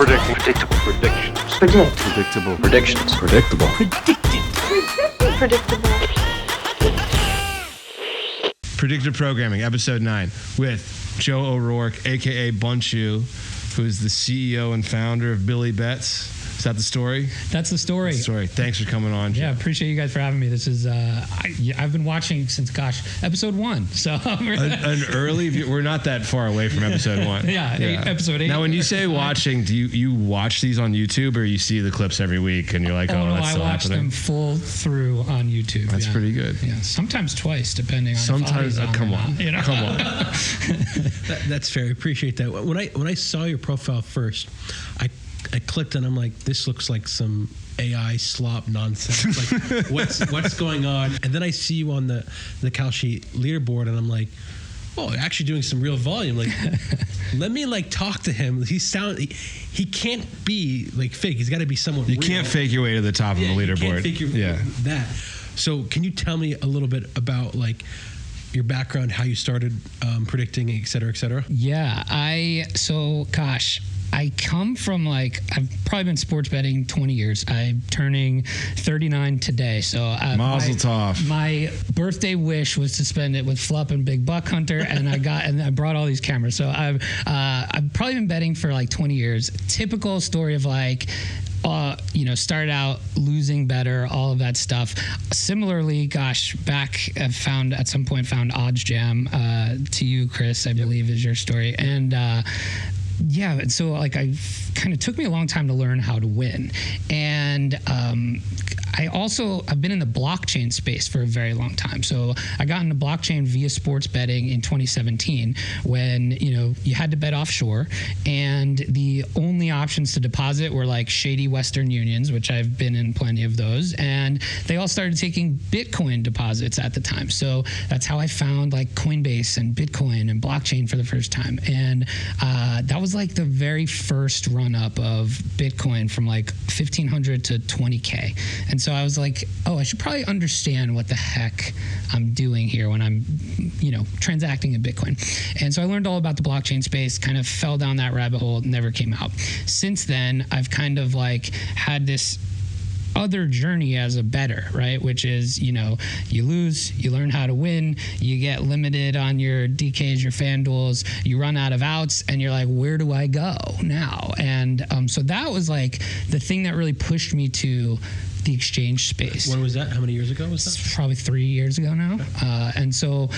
Predicting. Predictable. Predictions. Predict. Predictable. Predictions. Predictable. Predictive. Predictable. Predictive Programming, Episode 9, with Joe O'Rourke, a.k.a. Bunchu, who is the CEO and founder of Billy Betts. Is that the story? That's the story. Thanks for coming on, Joe. Yeah, appreciate you guys for having me. This is, I've been watching since, episode 1. So an early, we're not that far away from episode 1. Episode 8. Now, when you say watching, do you watch these on YouTube, or you see the clips every week and you're like, no, that's still I watch happening? them full through on YouTube. That's pretty good. Yeah, sometimes twice, depending on Sometimes, if come on, you know? come on. That's fair. I appreciate that. When I saw your profile first, I clicked and I'm like, this looks like some AI slop nonsense. Like, what's going on? And then I see you on the Kalshi leaderboard, and I'm like, oh, actually doing some real volume. Like, let me talk to him. He can't be fake. He's got to be someone. You can't fake your way to the top of the leaderboard. You can't fake that. So, can you tell me a little bit about your background, how you started predicting, et cetera, et cetera? Yeah, I come from I've probably been sports betting 20 years. I'm turning 39 today. So Mazel tov. My birthday wish was to spend it with Flupp and Big Buck Hunter, and I brought all these cameras. So I've probably been betting for 20 years. Typical story of started out losing better, all of that stuff. Similarly, back at some point found Odds Jam to you, Chris, I believe is your story. And and so I kind of took me a long time to learn how to win. And I've been in the blockchain space for a very long time. So I got into blockchain via sports betting in 2017 when, you had to bet offshore, and the only options to deposit were shady Western Unions, which I've been in plenty of those. And they all started taking Bitcoin deposits at the time. So that's how I found Coinbase and Bitcoin and blockchain for the first time. And that was the very first run up of Bitcoin from 1,500 to 20K. And so I was like, oh, I should probably understand what the heck I'm doing here when I'm, transacting in Bitcoin. And so I learned all about the blockchain space, kind of fell down that rabbit hole, never came out. Since then, I've kind of had this other journey as a bettor, right? Which is, you lose, you learn how to win, you get limited on your DKs, your FanDuels, you run out of outs, and you're like, where do I go now? And so that was the thing that really pushed me to the exchange space. When was that? How many years ago was that? Probably 3 years ago now. And so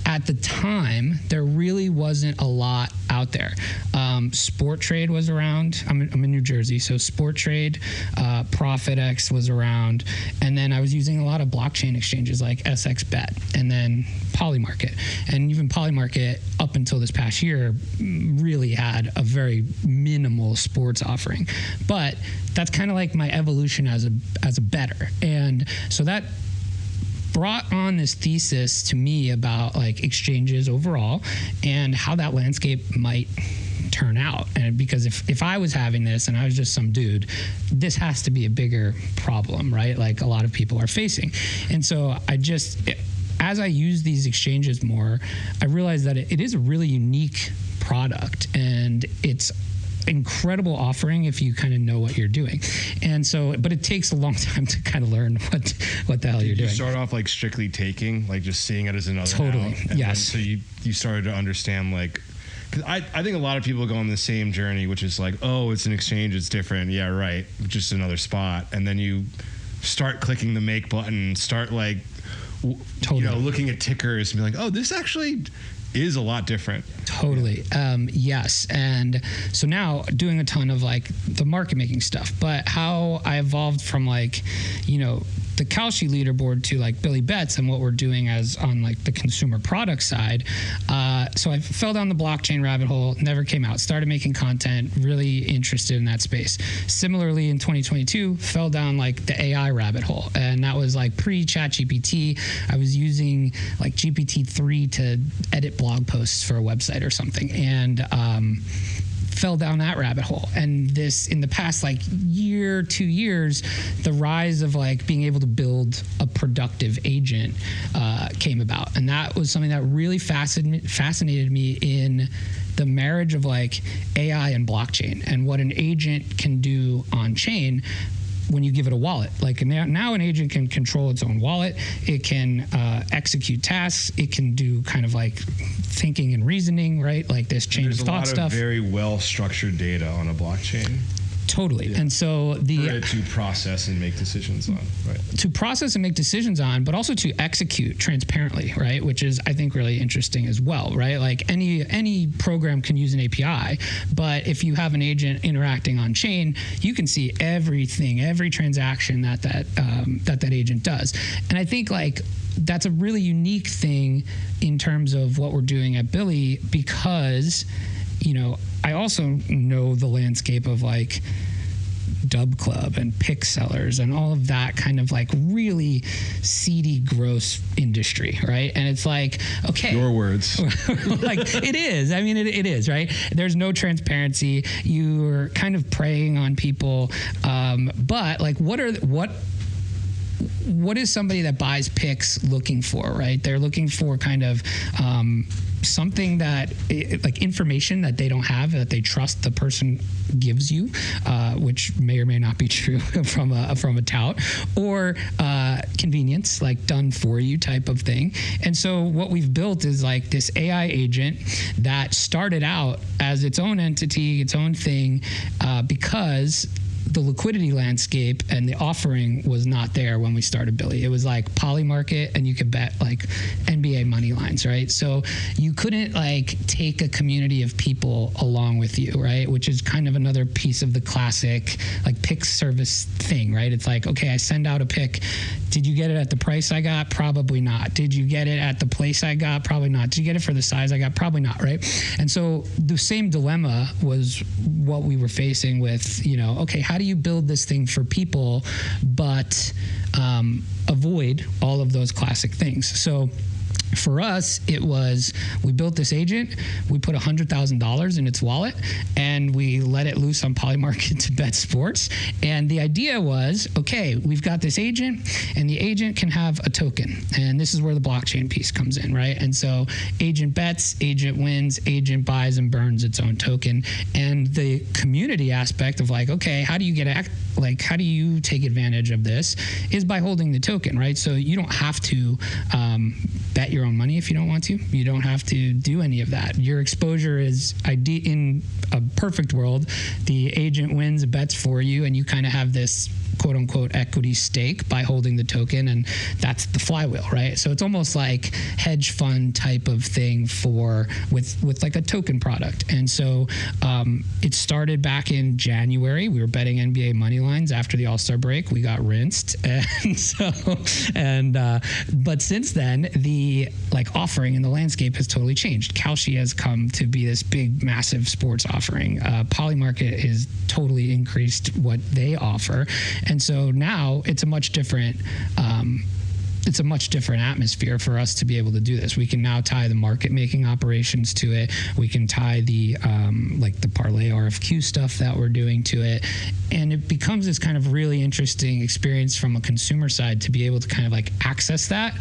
at the time, there really wasn't a lot out there. Sport Trade was around. I'm in New Jersey, so Sport Trade, ProfitX was around, and then I was using a lot of blockchain exchanges like SXBet, and then Polymarket. And even Polymarket, up until this past year, really had a very minimal sports offering. But that's kind of my evolution as a bettor. And so that brought on this thesis to me about exchanges overall and how that landscape might turn out. And because if I was having this and I was just some dude, this has to be a bigger problem, right? A lot of people are facing. And so as I use these exchanges more, I realized that it is a really unique product, and it's incredible offering if you kind of know what you're doing. And so, but it takes a long time to kind of learn what the hell you're doing. Did you start off strictly taking, just seeing it as another Totally, out, yes. So you started to understand because I think a lot of people go on the same journey, which is oh, it's an exchange, it's different. Yeah, right. Just another spot. And then you start clicking the make button, start Totally. Looking at tickers and be like, oh, this actually is a lot different. Totally. Yes. And so now doing a ton of the market making stuff, but how I evolved from the Kalshi leaderboard to Billy Betts and what we're doing as on the consumer product side. So I fell down the blockchain rabbit hole, never came out, started making content, really interested in that space. Similarly, in 2022, fell down the AI rabbit hole. And that was pre-ChatGPT. I was using GPT-3 to edit blog posts for a website or something. And fell down that rabbit hole. And this, in the past year, 2 years, the rise of being able to build a productive agent came about. And that was something that really fascinated me in the marriage of like AI and blockchain and what an agent can do on chain when you give it a wallet. Like now an agent can control its own wallet. It can execute tasks. It can do kind of like thinking and reasoning, right? Like this chain of thought There's a lot stuff. of very well structured data on a blockchain. Totally. Yeah. And so For it to process and make decisions on, right? to process and make decisions on, but also to execute transparently, right? Which is, I think, really interesting as well, right? Like any program can use an API, but if you have an agent interacting on chain, you can see everything, every transaction that agent does. And I think like that's a really unique thing in terms of what we're doing at Billy, because, you know, I also know the landscape of like Dub Club and pick sellers and all of that kind of like really seedy, gross industry, right? And it's like, okay. Your words. Like it is. I mean, it is, right? There's no transparency. You're kind of preying on people. But like, what is somebody that buys picks looking for, right? They're looking for kind of something that, like information that they don't have, that they trust the person gives you, which may or may not be true from a tout, or convenience, like done for you type of thing. And so what we've built is like this AI agent that started out as its own entity, its own thing, because the liquidity landscape and the offering was not there when we started Billy. It was like Poly Market, and you could bet like NBA money lines, right? So you couldn't like take a community of people along with you, right? Which is kind of another piece of the classic like pick service thing, right? It's like, okay, I send out a pick. Did you get it at the price I got? Probably not. Did you get it at the place I got? Probably not. Did you get it for the size I got? Probably not, right? And so the same dilemma was what we were facing with, you know, okay, how do you build this thing for people, but avoid all of those classic things? So for us, it was, we built this agent, we put $100,000 in its wallet, and we let it loose on Polymarket to bet sports. And the idea was, okay, we've got this agent, and the agent can have a token. And this is where the blockchain piece comes in, right? And so agent bets, agent wins, agent buys and burns its own token. And the community aspect of like, okay, how do you how do you take advantage of this is by holding the token, right? So you don't have to bet your own money if you don't want to. You don't have to do any of that. Your exposure is in a perfect world. The agent wins, bets for you, and you kind of have this quote unquote equity stake by holding the token, and that's the flywheel, right? So it's almost like hedge fund type of thing with like a token product. And so it started back in January. We were betting NBA money lines after the All-Star break. We got rinsed, and but since then the like offering in the landscape has totally changed. Kalshi has come to be this big, massive sports offering. Polymarket has totally increased what they offer. And so now it's a much different atmosphere for us to be able to do this. We can now tie the market making operations to it. We can tie the like the parlay RFQ stuff that we're doing to it. And it becomes this kind of really interesting experience from a consumer side to be able to kind of like access that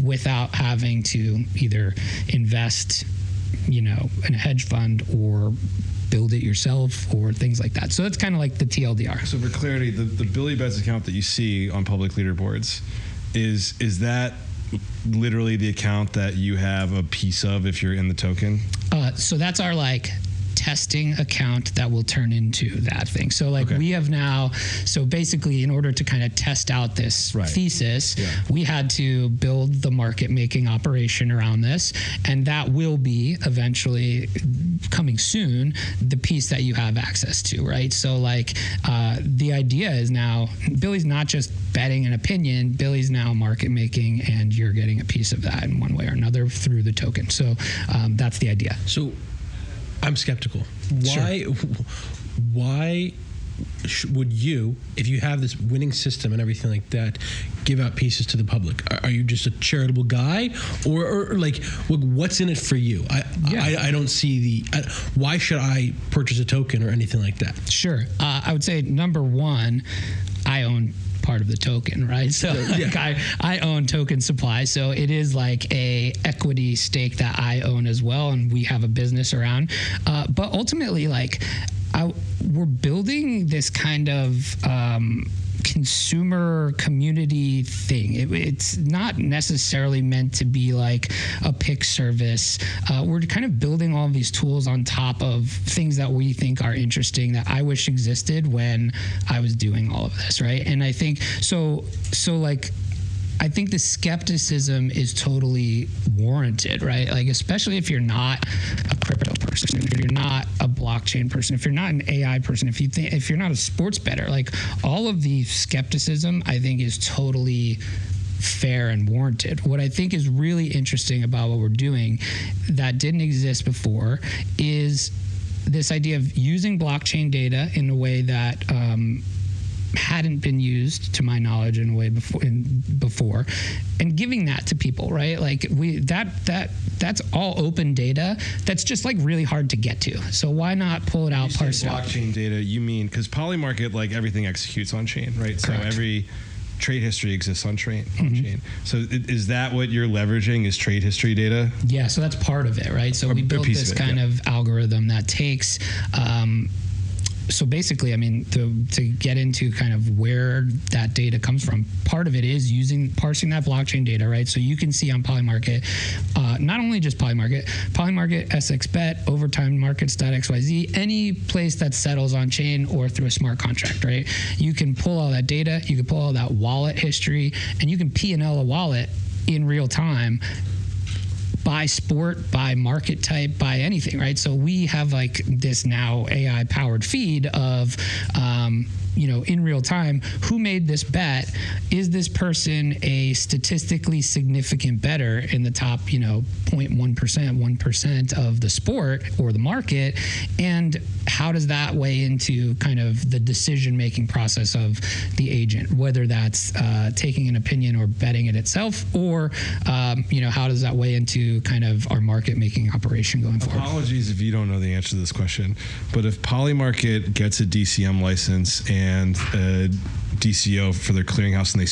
without having to either invest, you know, in a hedge fund or build it yourself or things like that. So that's kind of like the TLDR. So for clarity, the Billy Bets account that you see on public leaderboards, is that literally the account that you have a piece of if you're in the token? So that's our like testing account that will turn into that thing. So like we have now, so basically in order to kind of test out this thesis, we had to build the market making operation around this. And that will be eventually coming soon, the piece that you have access to, right? So like the idea is now Billy's not just betting an opinion, Billy's now market making, and you're getting a piece of that in one way or another through the token. So that's the idea. So I'm skeptical. Why would you, if you have this winning system and everything like that, give out pieces to the public? Are you just a charitable guy, or like what's in it for you? I don't see why should I purchase a token or anything like that? Sure. I would say number one, I own part of the token, right? So like I own token supply, so it is like a equity stake that I own as well, and we have a business around. But ultimately, like we're building this kind of consumer community thing. It's not necessarily meant to be like a pick service. We're kind of building all of these tools on top of things that we think are interesting that I wish existed when I was doing all of this, right? And I think I think the skepticism is totally warranted, right? Like, especially if you're not a crypto person, if you're not a blockchain person, if you're not an AI person, if you're not a sports bettor, like all of the skepticism, I think, is totally fair and warranted. What I think is really interesting about what we're doing that didn't exist before is this idea of using blockchain data in a way that hadn't been used, to my knowledge, in a way before, and giving that to people, right? Like that's all open data. That's just like really hard to get to. So why not pull it out, parse it out? Blockchain data, you mean because Polymarket, like everything executes on chain, right? Correct. So every trade history exists on chain. So is that what you're leveraging? Is trade history data? Yeah, so that's part of it, right? So we built this kind of algorithm that takes. So basically, I mean, to get into kind of where that data comes from, part of it is parsing that blockchain data, right? So you can see on Polymarket, not only just Polymarket, SXBet, Overtime Markets.xyz, any place that settles on chain or through a smart contract, right? You can pull all that data, you can pull all that wallet history, and you can P&L a wallet in real time by sport, by market type, by anything, right? So we have like this now AI powered feed of, in real time, who made this bet? Is this person a statistically significant bettor in the top, 0.1%, 1% of the sport or the market? And how does that weigh into kind of the decision-making process of the agent, whether that's taking an opinion or betting it itself, or, how does that weigh into kind of our market-making operation going forward? Apologies if you don't know the answer to this question, but if Polymarket gets a DCM license and a DCO for their clearinghouse, and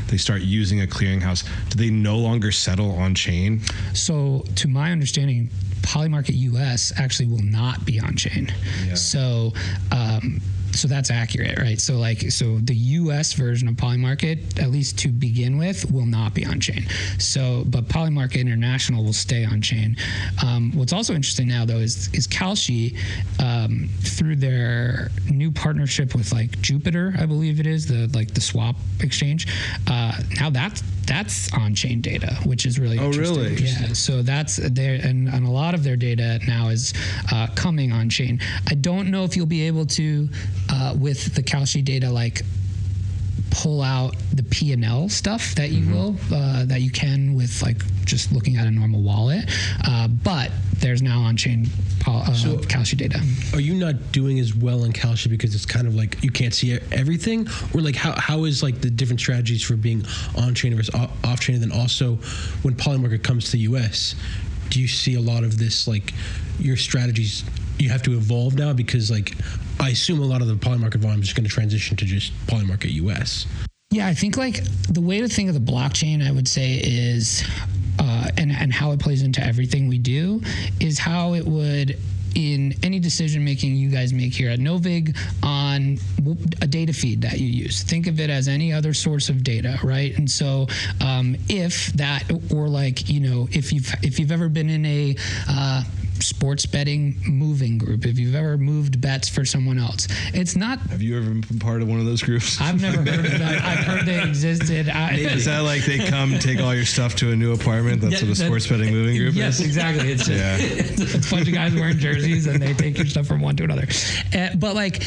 they start using a clearinghouse, do they no longer settle on chain? So, to my understanding, Polymarket US actually will not be on chain. Yeah. So that's accurate, right? So the US version of Polymarket, at least to begin with, will not be on chain. But Polymarket International will stay on chain. What's also interesting now, though, is Kalshi, through their new partnership with like Jupiter, I believe it is, the swap exchange. Now that's on-chain data, which is really interesting. Really? Yeah. So that's there, and a lot of their data now is coming on-chain. I don't know if you'll be able to, with the Kalshi data, like pull out the P&L stuff that you will, that you can with like just looking at a normal wallet. But there's now on-chain Kalshi data. Are you not doing as well on Kalshi because it's kind of like you can't see everything? Or like how is like the different strategies for being on-chain versus off-chain? And then also when Polymarket comes to US, do you see a lot of this, like your strategies, you have to evolve now because like I assume a lot of the Polymarket volume is going to transition to just Polymarket US. Yeah, I think like the way to think of the blockchain, I would say, is and how it plays into everything we do is how it would in any decision making you guys make here at Novig on a data feed that you use. Think of it as any other source of data, right? And so if that, or like, if you've ever been in a sports betting moving group, if you've ever moved bets for someone else, it's not. Have you ever been part of one of those groups? I've never heard of that. I've heard they existed. Is that like they come take all your stuff to a new apartment? That's what a sports betting moving group is? Yes, exactly. It's just it's a bunch of guys wearing jerseys and they take your stuff from one to another. But like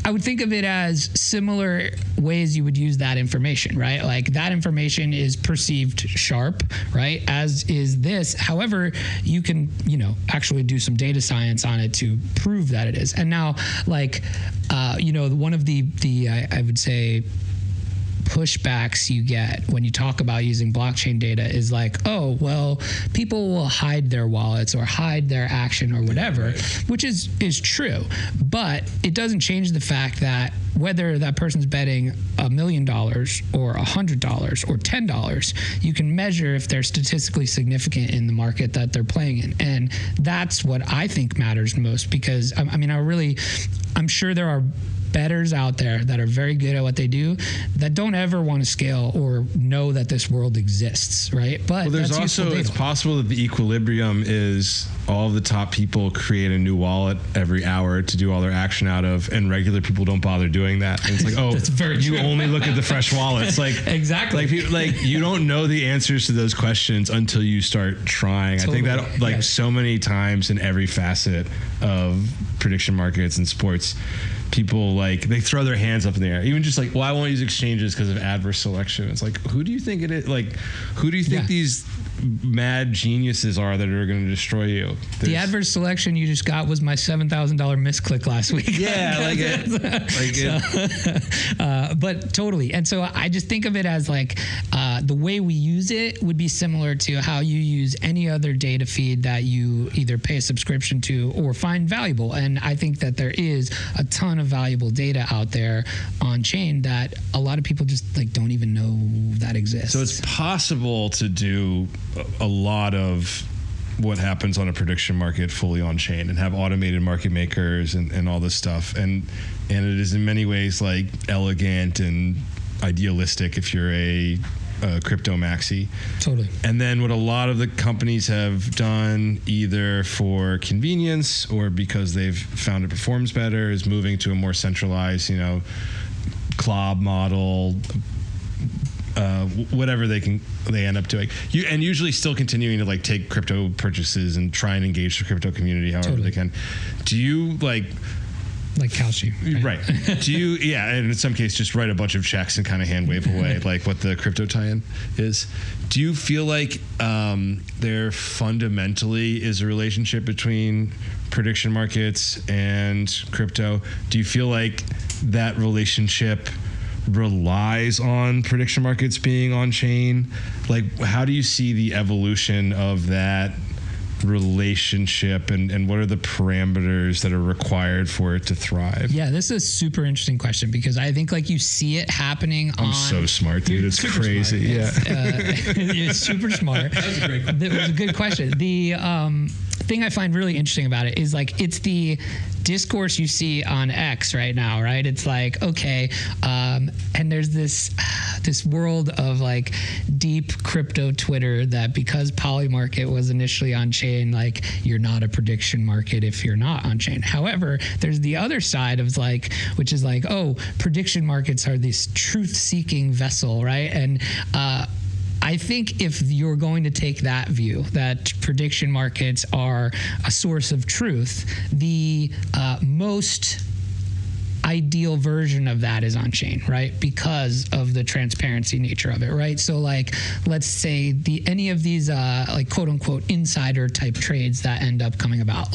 I would think of it as similar ways you would use that information, right? Like that information is perceived sharp, right? As is this. However, you can, actually do some data science on it to prove that it is. And now, like, one of the I would say pushbacks you get when you talk about using blockchain data is like, oh, well, people will hide their wallets or hide their action or whatever, which is true. But it doesn't change the fact that whether that person's betting $1 million or $100 or $10, you can measure if they're statistically significant in the market that they're playing in. And that's what I think matters most, because I'm sure there are bettors out there that are very good at what they do that don't ever want to scale or know that this world exists, right? But there's also, it's possible that the equilibrium is all of the top people create a new wallet every hour to do all their action out of, and regular people don't bother doing that. And it's like, oh, That's very you true. only look at the fresh wallets. Like Exactly. Like you don't know the answers to those questions until you start trying. Totally. I think that so many times in every facet of prediction markets and sports, people they throw their hands up in the air. Even just I won't use exchanges because of adverse selection. It's like, who do you think it is? Who do you think these mad geniuses are that are going to destroy you? The adverse selection you just got was my $7,000 misclick last week. Yeah, but totally. And so I just think of it as the way we use it would be similar to how you use any other data feed that you either pay a subscription to or find valuable. And I think that there is a ton of valuable data out there on chain that a lot of people just don't even know that exists. So it's possible to do a lot of what happens on a prediction market fully on chain and have automated market makers and all this stuff. And it is in many ways elegant and idealistic if you're a crypto maxi. Totally. And then what a lot of the companies have done, either for convenience or because they've found it performs better, is moving to a more centralized, CLOB model, whatever they end up doing. And usually still continuing to take crypto purchases and try and engage the crypto community however they can. Do you like Kalshi. Right. Do you, and in some cases just write a bunch of checks and kind of hand wave away what the crypto tie-in is. Do you feel like there fundamentally is a relationship between prediction markets and crypto? Do you feel like that relationship relies on prediction markets being on chain? How do you see the evolution of that relationship, and what are the parameters that are required for it to thrive? Yeah, this is a super interesting question, because I think you see it happening I'm so smart, dude. It's crazy. You're super smart. That was a great question. It was a good question. The thing I find really interesting about it is it's the discourse you see on X right now, right? It's okay, and there's this world of deep crypto Twitter that, because Polymarket was initially on chain, you're not a prediction market if you're not on chain. However, there's the other side of which is oh, prediction markets are this truth-seeking vessel, right? And I think if you're going to take that view, that prediction markets are a source of truth, the most ideal version of that is on chain, right? Because of the transparency nature of it, right? So let's say any of these quote unquote insider type trades that end up coming about.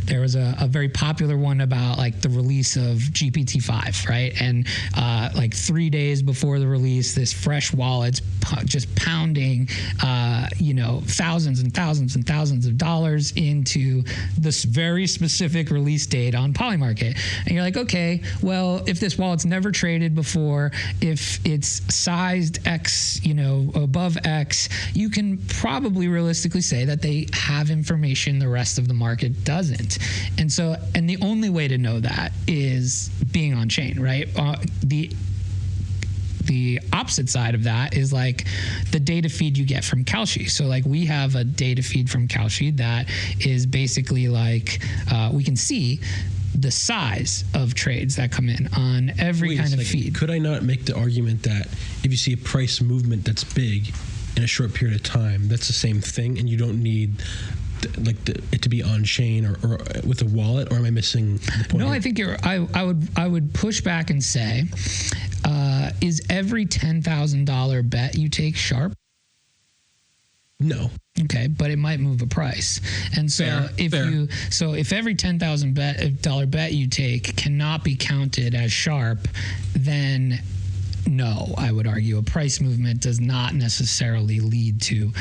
There was a very popular one about the release of GPT-5, right? And 3 days before the release, this fresh wallet's just pounding thousands and thousands and thousands of dollars into this very specific release date on Polymarket. And you're okay, well, if this wallet's never traded before, if it's sized X, above X, you can probably realistically say that they have information the rest of the market doesn't. And the only way to know that is being on chain, right? The opposite side of that is the data feed you get from Kalshi. So we have a data feed from Kalshi that is basically we can see the size of trades that come in on every kind of feed. Could I not make the argument that if you see a price movement that's big in a short period of time, that's the same thing, and you don't need it to be on chain or with a wallet? Or am I missing the point? No, I think I would push back and say, is every $10,000 bet you take sharp? No. Okay, but it might move a price. And so Fair. if every $10,000 bet you take cannot be counted as sharp, then no, I would argue a price movement does not necessarily lead to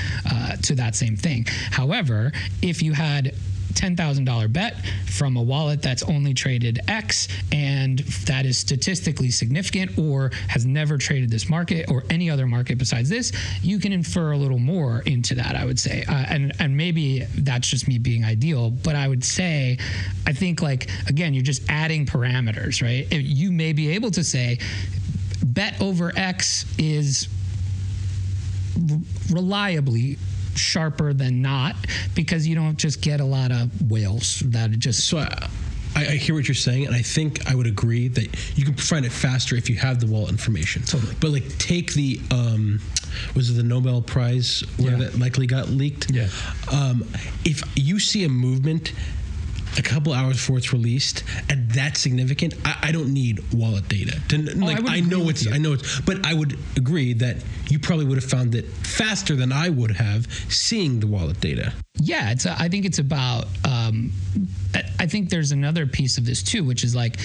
that same thing. However, if you had $10,000 bet from a wallet that's only traded X and that is statistically significant or has never traded this market or any other market besides this, you can infer a little more into that, I would say. And maybe that's just me being ideal, but I would say, I think like, again, you're just adding parameters, right? You may be able to say, bet over X is reliably sharper than not because you don't just get a lot of whales that just. So I hear what you're saying, and I think I would agree that you can find it faster if you have the wallet information. Totally. But like, take the was it the Nobel Prize where that likely got leaked? Yeah. If you see a movement a couple hours before it's released, and that's significant, I don't need wallet data. I know it's, but I would agree that you probably would have found it faster than I would have seeing the wallet data. Yeah, I think it's about. I think there's another piece of this too, which is like,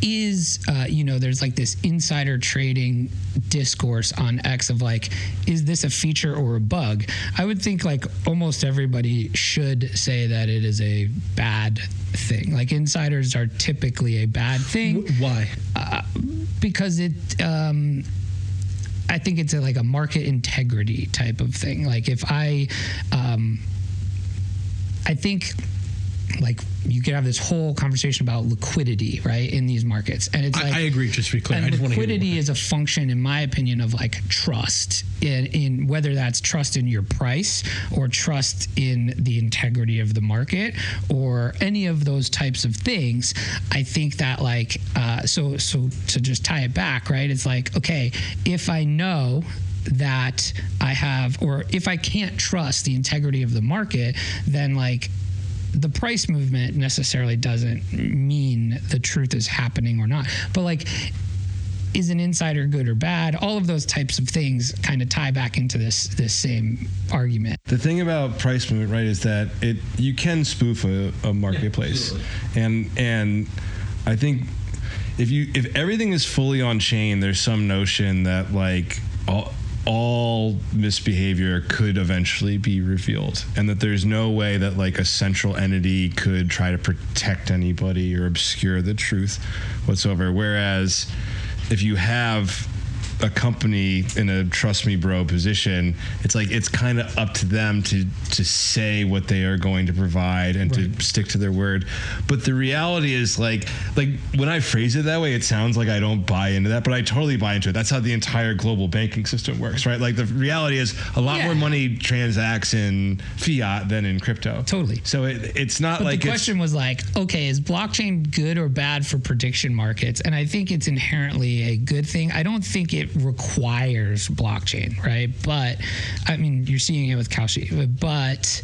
there's like this insider trading discourse on X of like, is this a feature or a bug? I would think like almost everybody should say that it is a bad thing. Like insiders are typically a bad thing. Why? Because it. I think it's like a market integrity type of thing. Like if I think like you could have this whole conversation about liquidity, right, in these markets, and it's like, I agree. Just to be clear, and I just want to hear liquidity is a function, in my opinion, of like trust in whether that's trust in your price or trust in the integrity of the market or any of those types of things. I think that like so to just tie it back, right? It's like, okay, if I know that I have, or if I can't trust the integrity of the market, then like the price movement necessarily doesn't mean the truth is happening or not. But like, is an insider good or bad? All of those types of things kind of tie back into this same argument. The thing about price movement, right, is that you can spoof a marketplace, and I think if everything is fully on chain, there's some notion that like all misbehavior could eventually be revealed, and that there's no way that like a central entity could try to protect anybody or obscure the truth whatsoever. Whereas if you have a company in a trust me bro position, it's like it's kind of up to them to say what they are going to provide and to stick to their word. But the reality is like when I phrase it that way, it sounds like I don't buy into that, but I totally buy into it. That's how the entire global banking system works, right? Like the reality is a lot more money transacts in fiat than in crypto. Totally. So it's not but like the question was like, okay, is blockchain good or bad for prediction markets? And I think it's inherently a good thing. I don't think it requires blockchain, right? But I mean, you're seeing it with Kalshi, but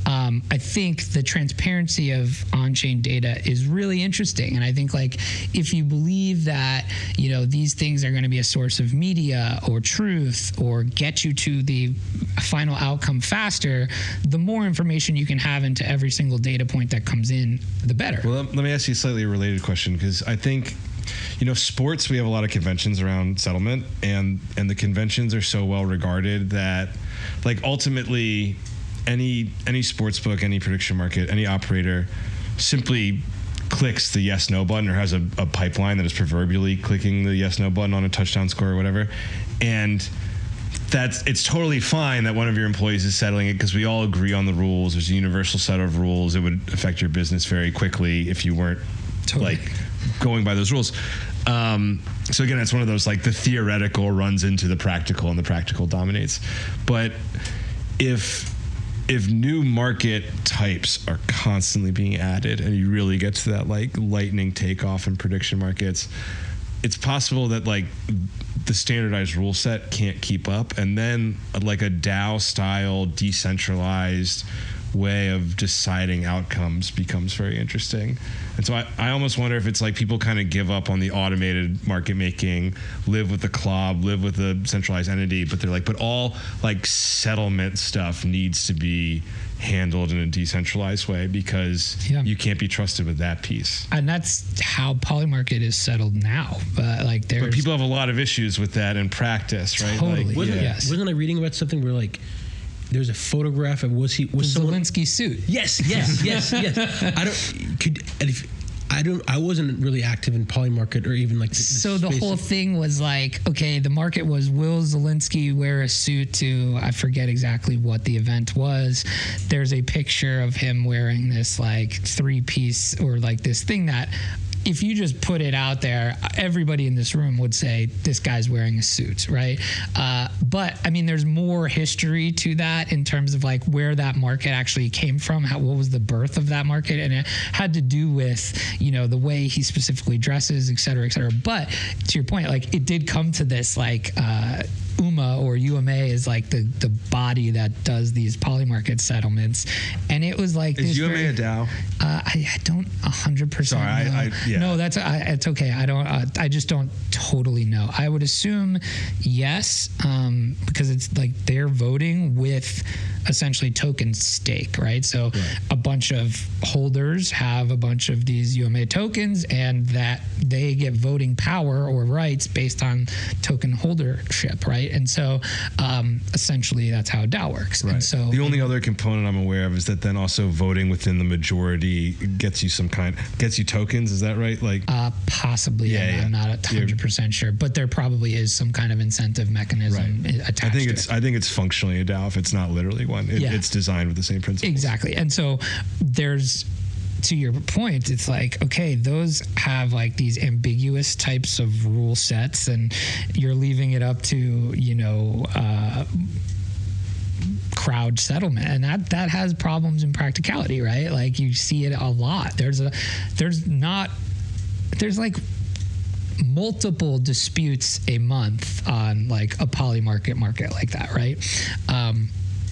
I think the transparency of on-chain data is really interesting. And I think like if you believe that, these things are going to be a source of media or truth or get you to the final outcome faster, the more information you can have into every single data point that comes in, the better. Well, let me ask you a slightly related question, because I think sports, we have a lot of conventions around settlement, and the conventions are so well regarded that like ultimately any sports book, any prediction market, any operator simply clicks the yes no button or has a pipeline that is proverbially clicking the yes no button on a touchdown score or whatever. And it's totally fine that one of your employees is settling it because we all agree on the rules. There's a universal set of rules. It would affect your business very quickly if you weren't like going by those rules. So again, it's one of those like the theoretical runs into the practical and the practical dominates. But if new market types are constantly being added and you really get to that like lightning takeoff in prediction markets, it's possible that like the standardized rule set can't keep up, and then like a DAO style decentralized way of deciding outcomes becomes very interesting. And so I almost wonder if it's like people kind of give up on the automated market making, live with the CLOB, live with the centralized entity, but they're like, but all like settlement stuff needs to be handled in a decentralized way because you can't be trusted with that piece. And that's how Polymarket is settled now. But people have a lot of issues with that in practice, right? Totally. Wasn't I reading about something where like there's a photograph of was someone Zelensky suit. Yes. I wasn't really active in Polymarket or even like. So the whole thing was like, okay, the market was, will Zelensky wear a suit to, I forget exactly what the event was. There's a picture of him wearing this like 3-piece or like this thing that, if you just put it out there, everybody in this room would say this guy's wearing a suit, right? But I mean, there's more history to that in terms of like where that market actually came from, what was the birth of that market, and it had to do with, you know, the way he specifically dresses, et cetera, et cetera. But to your point, like it did come to this like UMA or UMA is like the body that does these Polymarket settlements, and it was like Is UMA a DAO? I don't 100%. Sorry, know. No, that's it's okay. I don't. I just don't totally know. I would assume yes, because it's like they're voting with essentially token stake, right? So a bunch of holders have a bunch of these UMA tokens, and that they get voting power or rights based on token holdership, right? And so essentially that's how DAO works. Right. And so the only other component I'm aware of is that then also voting within the majority gets you tokens. Is that right? Like possibly. Yeah, I'm not 100% sure, but there probably is some kind of incentive mechanism attached. I think it's functionally a DAO if it's not literally one. It's designed with the same principles. Exactly. And so there's, to your point, it's like, okay, those have like these ambiguous types of rule sets, and you're leaving it up to, you know, crowd settlement, and that has problems in practicality, right? Like you see it a lot. There's like multiple disputes a month on like a Polymarket market like that, right?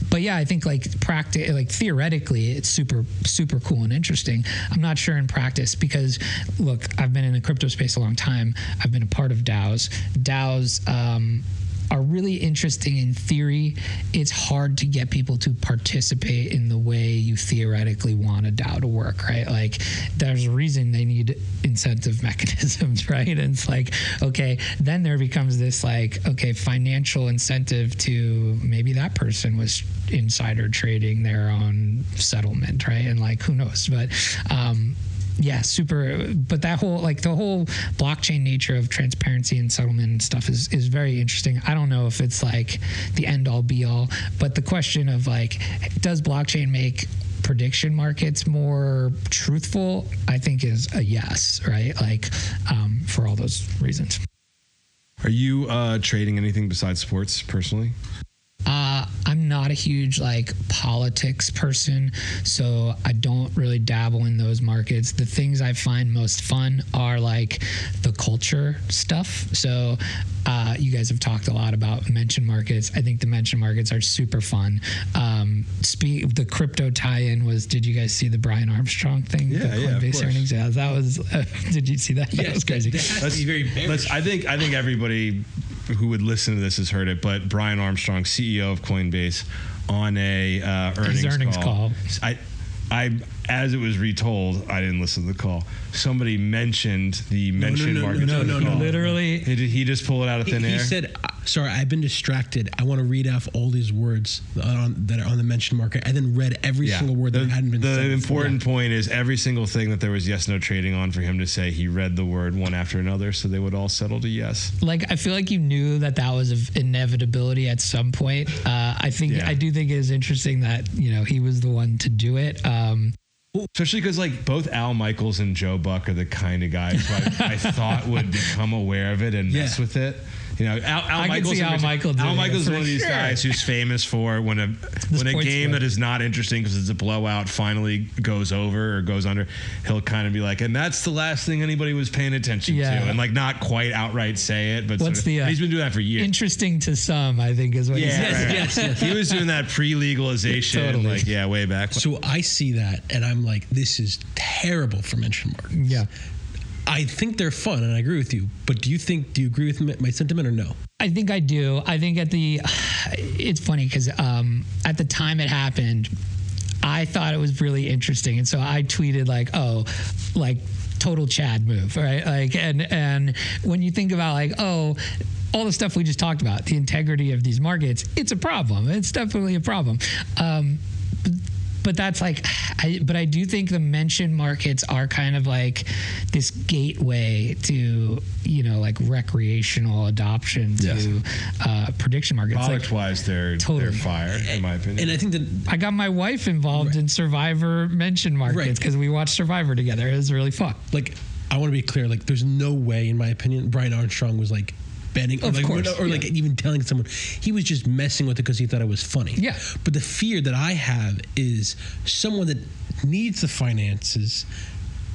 But yeah, I think like theoretically, it's super cool and interesting. I'm not sure in practice because, look, I've been in the crypto space a long time. I've been a part of DAOs. DAOs are really interesting in theory. It's hard to get people to participate in the way you theoretically want a DAO to work, right? Like there's a reason they need incentive mechanisms, right? And it's like, okay, then there becomes this like, okay, financial incentive to maybe that person was insider trading their own settlement, right? And like, who knows? But yeah, super. But that whole, like the whole blockchain nature of transparency and settlement and stuff is very interesting. I don't know if it's like the end all be all, but the question of like, does blockchain make prediction markets more truthful? I think is a yes, right? Like for all those reasons. Are you trading anything besides sports personally? I'm not a huge like politics person, so I don't really dabble in those markets. The things I find most fun are like the culture stuff. So you guys have talked a lot about mention markets. I think the mention markets are super fun. The crypto tie-in was, did you guys see the Brian Armstrong thing? Yeah, the yeah, of Coinbase course. earnings? Yeah, that was, did you see that? Yes, that was crazy. that has to be very bearish. I think everybody who would listen to this has heard it, but Brian Armstrong, CEO of Coinbase, on a earnings call. I as it was retold, I didn't listen to the call. Somebody mentioned the mention markets. No. Literally. Did he just pull it out of thin air? He said, sorry, I've been distracted. I want to read off all these words that are on the mention market, and then read every single word that hadn't been said. The important point is every single thing that there was yes, no trading on, for him to say he read the word one after another, so they would all settle to yes. Like, I feel like you knew that was an inevitability at some point. I do think it is interesting that, you know, he was the one to do it. Especially because like both Al Michaels and Joe Buck are the kind of guys who I thought would become aware of it and mess with it. You know, Al Michaels is one of these guys who's famous for when a game that is not interesting because it's a blowout finally goes over or goes under, he'll kind of be like, and that's the last thing anybody was paying attention to, and like not quite outright say it, but he's been doing that for years. Interesting to some, I think, is what he said. Yes. He was doing that pre-legalization, way back. So I see that, and I'm like, this is terrible for mention markets. Yeah. I think they're fun, and I agree with you. But do you agree with my sentiment or no? I think I do. I think it's funny because at the time it happened, I thought it was really interesting. And so I tweeted total Chad move, right? Like, and when you think about like, oh, all the stuff we just talked about, the integrity of these markets, it's a problem. It's definitely a problem. But that's like, I do think the mention markets are kind of like this gateway to, like recreational adoption to prediction markets. Product-wise, they're fire, in my opinion. And I think that I got my wife involved in Survivor mention markets because we watched Survivor together. It was really fun. like, I want to be clear. Like, there's no way, in my opinion, Brian Armstrong was like betting or like even telling someone. He was just messing with it because he thought it was funny. Yeah. But the fear that I have is someone that needs the finances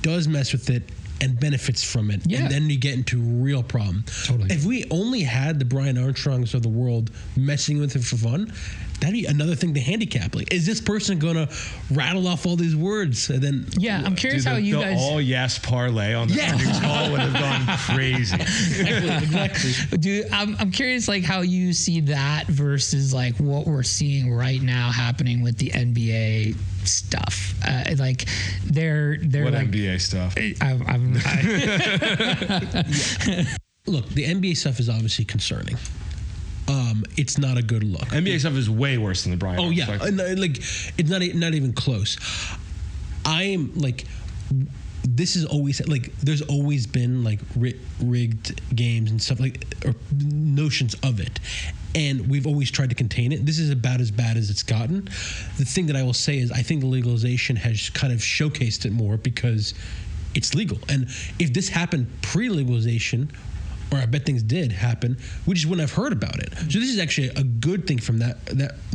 does mess with it and benefits from it. Yeah. And then you get into a real problem. Totally. If we only had the Brian Armstrongs of the world messing with it for fun, that'd be another thing to handicap. Like, is this person going to rattle off all these words? And then I'm curious how you the guys... all yes parlay on the earnings call would have gone crazy. exactly. Dude, I'm curious, like, how you see that versus like what we're seeing right now happening with the NBA stuff. Like, they're What like NBA stuff? Look, the NBA stuff is obviously concerning. It's not a good look. NBA stuff is way worse than the Brian. Oh yeah, Armstrong. and, like it's not even close. I am like, this is always like, there's always been like rigged games and stuff like, or notions of it, and we've always tried to contain it. This is about as bad as it's gotten. The thing that I will say is, I think the legalization has kind of showcased it more because it's legal, and if this happened pre-legalization, or I bet things did happen, we just wouldn't have heard about it. So this is actually a good thing from that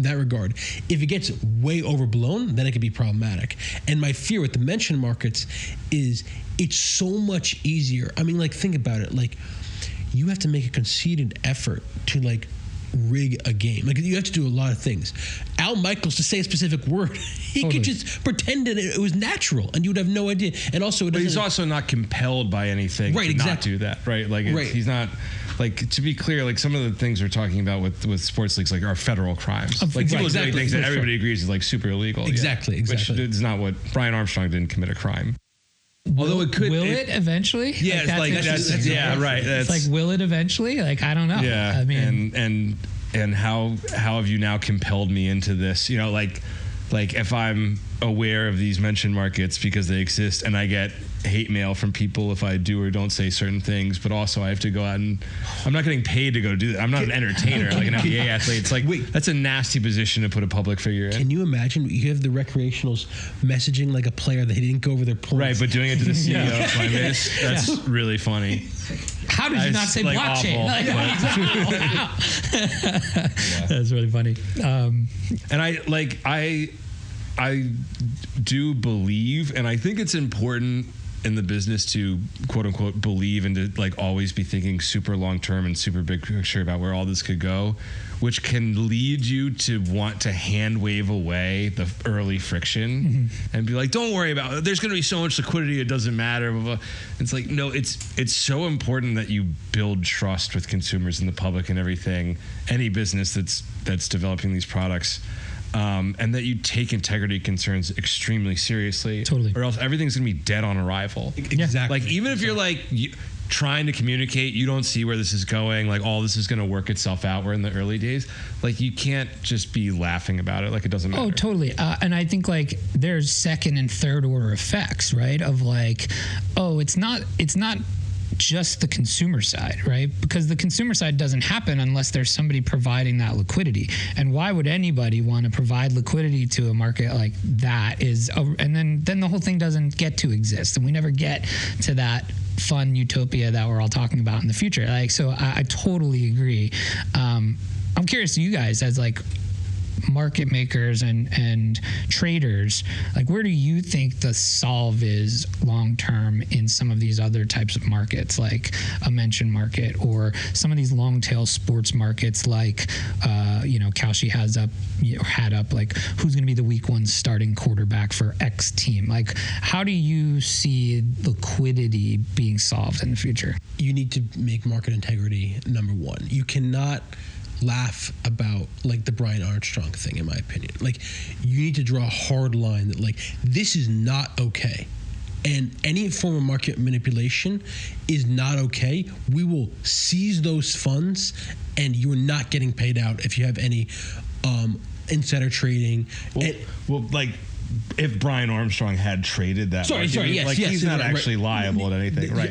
regard. If it gets way overblown, then it could be problematic. And my fear with the mention markets is it's so much easier. I mean, like, think about it. Like, you have to make a conceded effort to like rig a game. Like, you have to do a lot of things. Al Michaels, to say a specific word, he could just pretend that it was natural, and you would have no idea. And also, But he's also not compelled by anything to not do that, right? Like, he's not. Like, to be clear, like, some of the things we're talking about with sports leagues, like, are federal crimes. Like, people doing things that everybody agrees is like super illegal. Exactly. Which is not what Brian Armstrong didn't commit a crime. Although it could. Will it eventually? Yeah, that's yeah, right. It's like, will it eventually? Like, I don't know. Yeah, I mean, and how have you now compelled me into this? Like if I'm aware of these mention markets because they exist, and I get hate mail from people if I do or don't say certain things, but also I have to go out and I'm not getting paid to go do that. I'm not an entertainer like an NBA athlete. It's like, that's a nasty position to put a public figure in. Can you imagine you have the recreationals messaging like a player that he didn't go over their points? Right, but doing it to the CEO of Coinbase, that's really funny. How did you not say like blockchain? Awful, Like, that's really funny. And I do believe, and I think it's important in the business to quote unquote believe and to like always be thinking super long term and super big picture about where all this could go, which can lead you to want to hand wave away the early friction and be like, don't worry about it. There's going to be so much liquidity, it doesn't matter. Blah, blah. It's like, no, it's so important that you build trust with consumers and the public and everything, any business that's developing these products. And that you take integrity concerns extremely seriously. Totally. Or else everything's going to be dead on arrival. Exactly. Like, even if you're like trying to communicate, you don't see where this is going, like all this is going to work itself out. We're in the early days. Like, you can't just be laughing about it like it doesn't matter. Oh, totally. And I think like there's second and third order effects, right? Of like, oh, it's not just the consumer side, right? Because the consumer side doesn't happen unless there's somebody providing that liquidity. And why would anybody want to provide liquidity to a market like that? And then the whole thing doesn't get to exist, and we never get to that fun utopia that we're all talking about in the future. Like, so I totally agree. I'm curious, you guys as like market makers and traders, like, where do you think the solve is long term in some of these other types of markets, like a mention market, or some of these long tail sports markets, like Kalshi had up like, who's going to be the week one starting quarterback for X team? Like, how do you see liquidity being solved in the future? You need to make market integrity number one. You cannot laugh about like the Brian Armstrong thing, in my opinion. Like, you need to draw a hard line that like, this is not okay. and any form of market manipulation is not okay. We will seize those funds, and you are not getting paid out if you have any insider trading. Like if Brian Armstrong had traded that, he's not actually liable at anything, right?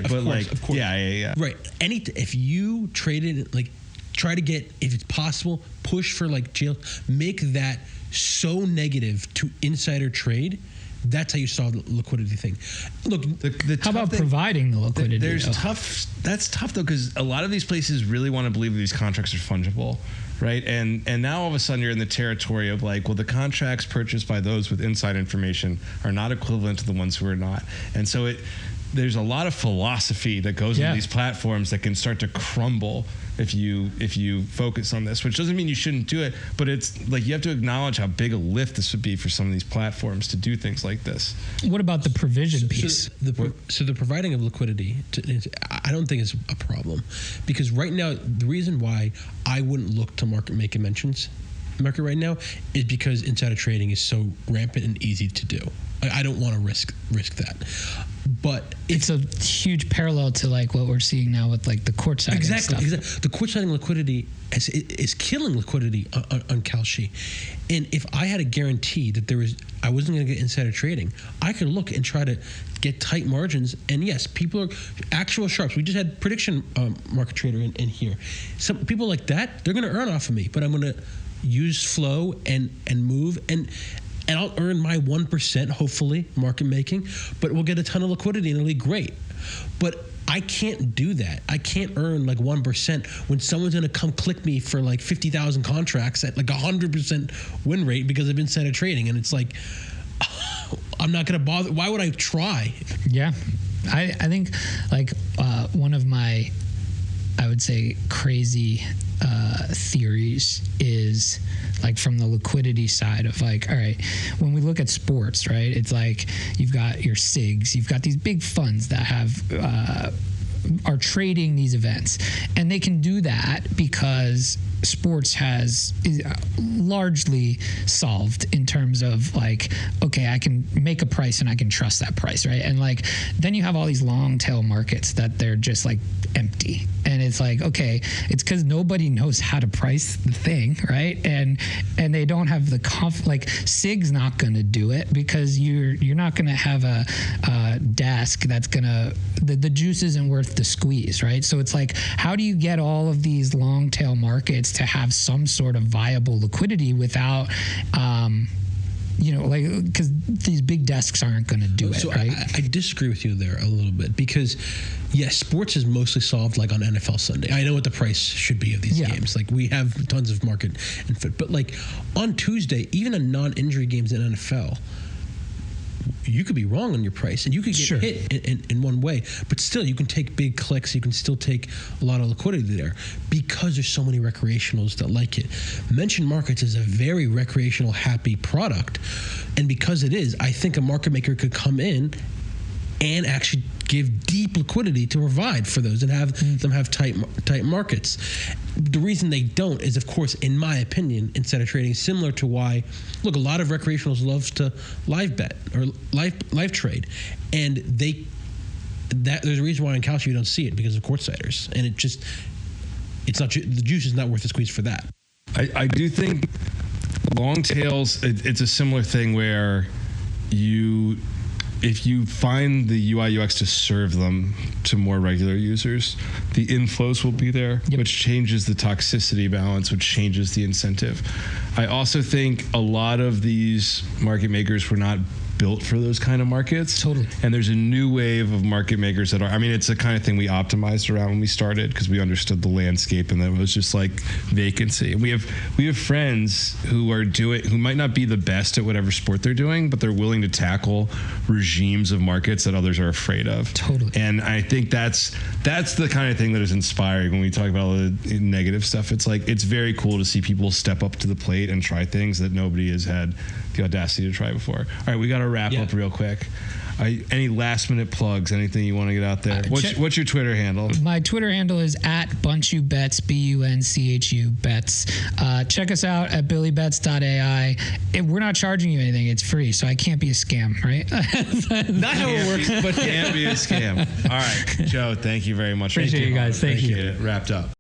Of course. Yeah. Right. If you traded, like, try to get, if it's possible, push for like jail, make that so negative to insider trade. That's how you solve the liquidity thing. Look, how about providing the liquidity? That's tough though, because a lot of these places really want to believe that these contracts are fungible, right? And now all of a sudden you're in the territory of like, well, the contracts purchased by those with inside information are not equivalent to the ones who are not, and so there's a lot of philosophy that goes into these platforms that can start to crumble if you focus on this, which doesn't mean you shouldn't do it, but it's like you have to acknowledge how big a lift this would be for some of these platforms to do things like this. What about the provision piece? So the providing of liquidity, I don't think is a problem, because right now the reason why I wouldn't look to market right now is because insider trading is so rampant and easy to do. I don't want to risk that. But it's a huge parallel to like what we're seeing now with like the courtside exactly. stuff. The courtside liquidity is killing liquidity on Kalshi. And if I had a guarantee that I wasn't going to get insider trading, I could look and try to get tight margins. And yes, people are actual sharps. We just had prediction market trader in here. Some people like that, they're going to earn off of me, but I'm going to use flow and move and I'll earn my 1%, hopefully, market making, but we'll get a ton of liquidity and it'll be great. But I can't do that. I can't earn like 1% when someone's going to come click me for like 50,000 contracts at like 100% win rate because of insider trading. And it's like, I'm not going to bother. Why would I try? Yeah. I think like one of my, I would say, crazy theories is like from the liquidity side of like, all right, when we look at sports, right, it's like you've got your SIGs, you've got these big funds that have are trading these events, and they can do that because sports is largely solved in terms of like, okay, I can make a price and I can trust that price, right? And like then you have all these long tail markets that they're just like empty, and it's like, okay, it's because nobody knows how to price the thing, right? And they don't have the like SIG's not going to do it because you're not going to have a desk that's gonna the juice isn't worth the squeeze, right? So it's like, how do you get all of these long tail markets to have some sort of viable liquidity without like, because these big desks aren't going to do it, right? I disagree with you there a little bit, because yes, sports is mostly solved like on NFL Sunday. I know what the price should be of these games. Like we have tons of market and fit, but like on Tuesday, even on non-injury games in NFL, you could be wrong on your price and you could get hit in one way, but still you can take big clicks. You can still take a lot of liquidity there because there's so many recreationals that like it. Mentioned markets is a very recreational happy product. And because it is, I think a market maker could come in and actually give deep liquidity to provide for those and have them have tight markets. The reason they don't is, of course, in my opinion, insider trading is similar to why, look, a lot of recreationals loves to live bet or live trade, and there's a reason why in Kalshi you don't see it because of courtsiders, and it's not, the juice is not worth the squeeze for that. I do think long tails, it's a similar thing where if you find the UI UX to serve them to more regular users, the inflows will be there, which changes the toxicity balance, which changes the incentive. I also think a lot of these market makers were not built for those kind of markets. Totally. And there's a new wave of market makers that are, I mean, it's the kind of thing we optimized around when we started because we understood the landscape and that it was just like vacancy. And we have friends who might not be the best at whatever sport they're doing, but they're willing to tackle regimes of markets that others are afraid of. Totally. And I think that's the kind of thing that is inspiring when we talk about all the negative stuff. It's like, it's very cool to see people step up to the plate and try things that nobody has had the audacity to try before. All right, we got to wrap up real quick. Any last minute plugs? Anything you want to get out there? What's your Twitter handle? My Twitter handle is at Bunchu Bets, BUNCHU Bets. Check us out at billybets.ai. We're not charging you anything; it's free, so I can't be a scam, right? Not how it works, but Can't be a scam. All right, Joe. Thank you very much. Appreciate you guys. Thank you. Wrapped up.